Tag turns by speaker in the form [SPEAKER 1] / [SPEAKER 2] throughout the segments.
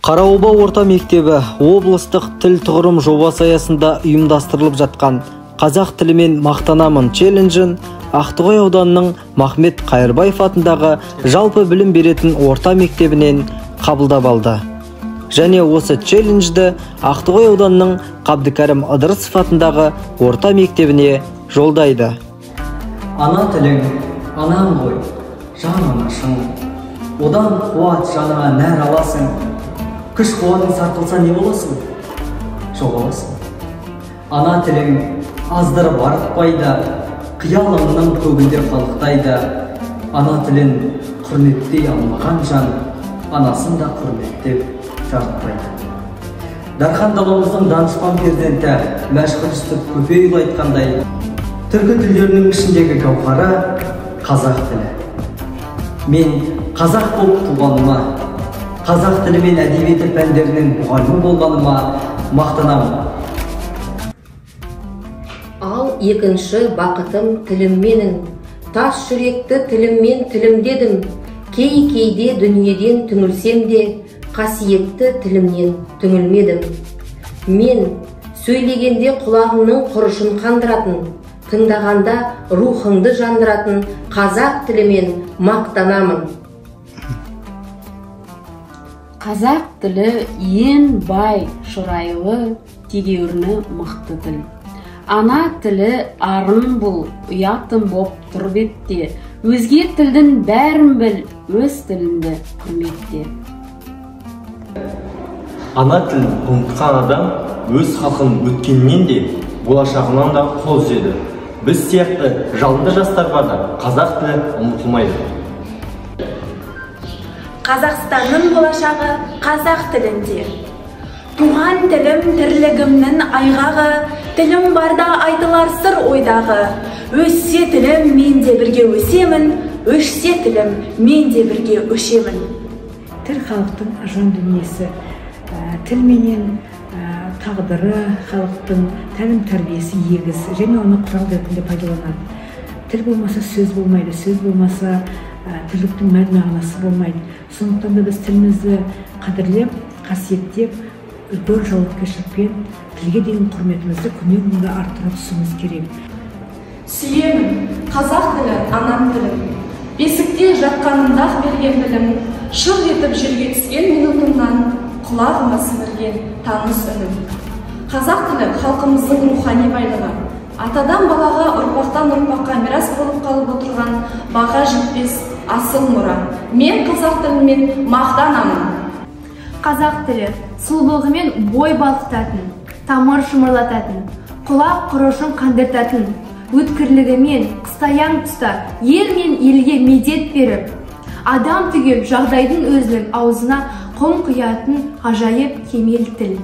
[SPEAKER 1] Қараоба орта мектебі облыстық тіл тұғырым жобасы аясында ұйымдастырылып жатқан қазақ тілімен мақтанамын челленджін Ақтоғай ауданының Махмет Қайырбаев атындағы жалпы білім беретін орта мектебінен қабылдап алды. Және осы челленджді Ақтоғай ауданының Қабдыкәрім Ыдырысов атындағы орта мектебіне жолдайды.
[SPEAKER 2] Ана тілің, анаң ғой, жан анашың. Одан қуат жаныңа нәр аласың. Күш қуатың сарқылса не боласың? Жоғаласың. Ана тілің аздырып артпайды, қиялыңның көгінде қалықтайды. Ана тілін құрметтей алмаған жан, анасын да құрметтеп жаратпайды. Дархан даламыздың данышпан перзенті Мәшһүр Жүсіп Көпейұлы айтқандай, түркі тілдерінің ішіндегі гауһары қазақ тілі. Мен қазақ болып туғаныма, қазақ тілі мен әдебиеті пәндерінің мұғалімі болғаныма мақтанамын.
[SPEAKER 3] Ал екінші бақытым тілім менің, тас жүректі тіліммен тілімдедім. Кейде дүниеден түңілсем де, қасиетті тілімнен түңілмедім. Мен сөйлегенде құлағыңның құрышын қандыратын, тыңдағанда рухыңды жандыратын қазақ тілімен мақтанамын.
[SPEAKER 4] Қазақ тілі ең бай, шұрайлы, тегеуріні мықты тіл. Ана тілі арын бұл, ұятым боп тұр бетте. Өзге тілдің бәрін біл, өз тіліңді құрметте.
[SPEAKER 5] Ана тілін ұмытқан адам өз халқын өткеннен де, болашағынан да қол үзеді. Біз сияқты жалынды жастарға да қазақ тілі ұмытылмайды.
[SPEAKER 6] Қазақстанның болашағы қазақ тілінде. Туған тілім тірлігімнің айғағы, тілім барда айтылар сыр ойдағы. Өссе тілім мен де бірге өсемін, өшсе тілім мен де бірге өшемін.
[SPEAKER 7] Тіл халықтың жан дүниесі, тіл менен тағдыры, халықтың тәлім тәрбиесі егіз, және оны құрал ретінде пайдаланады. Тіл болмаса сөз болмайды, сөз болмаса тірліктің мән-мағынасы болмайды. Сондықтан да біз тілімізді қадірлеп, қасиеттеп, үлкен жауапкершілікпен тілге деген құрметімізді күннен-күнге арттыра түсуіміз керек.
[SPEAKER 6] Сүйемін, қазақ тілі анам тілім. Бесікте жатқанымда берген білім, шыр етіп жерге түскен минутымнан құлағыма сіңірген таныс үнім. Қазақ тілі халқымыздың рухани байлығы. Атадан балаға, ұрпақтан ұрпаққа мирас болып қалып отырған баға жетпес асыл мұра. Мен қазақ тілімен мақтанамын.
[SPEAKER 8] Қазақ тілі сұлулығымен бой балқытатын, тамыр шымырлататын, құлақ құрышын қандыртатын, өткірлігімен қыстаяң тұста ел мен елге медет беріп, адам түгел жағдайдың өзінің аузына құм құятын ғажайып кемел тіл.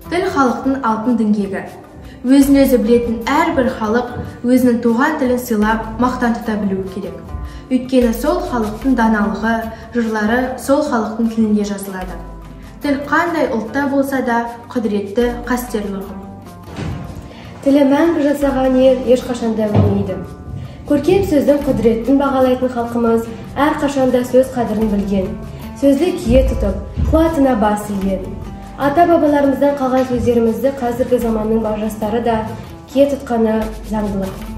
[SPEAKER 8] Тіл халықтың алтын діңгегі. Өзін өзі білетін әрбір халық өзінің туған тілін сыйлап, мақтан тұта білуі керек. Өйткені сол халықтың даналығы, жырлары сол халықтың тілінде жазылады. Тіл қандай ұлтта болса да құдіретті, қастерлі ұғым.
[SPEAKER 9] Тілі мәңгі жасаған ел ешқашанда өлмейді. Көркем сөздің құдіретін бағалайтын халқымыз әрқашанда сөз қадірін білген. Сөзді кие тұтып, қуатына бас иген. Ата-бабаларымыздан қалған сөздерімізді қазіргі заманның жастары да кие тұтқаны заңдылық.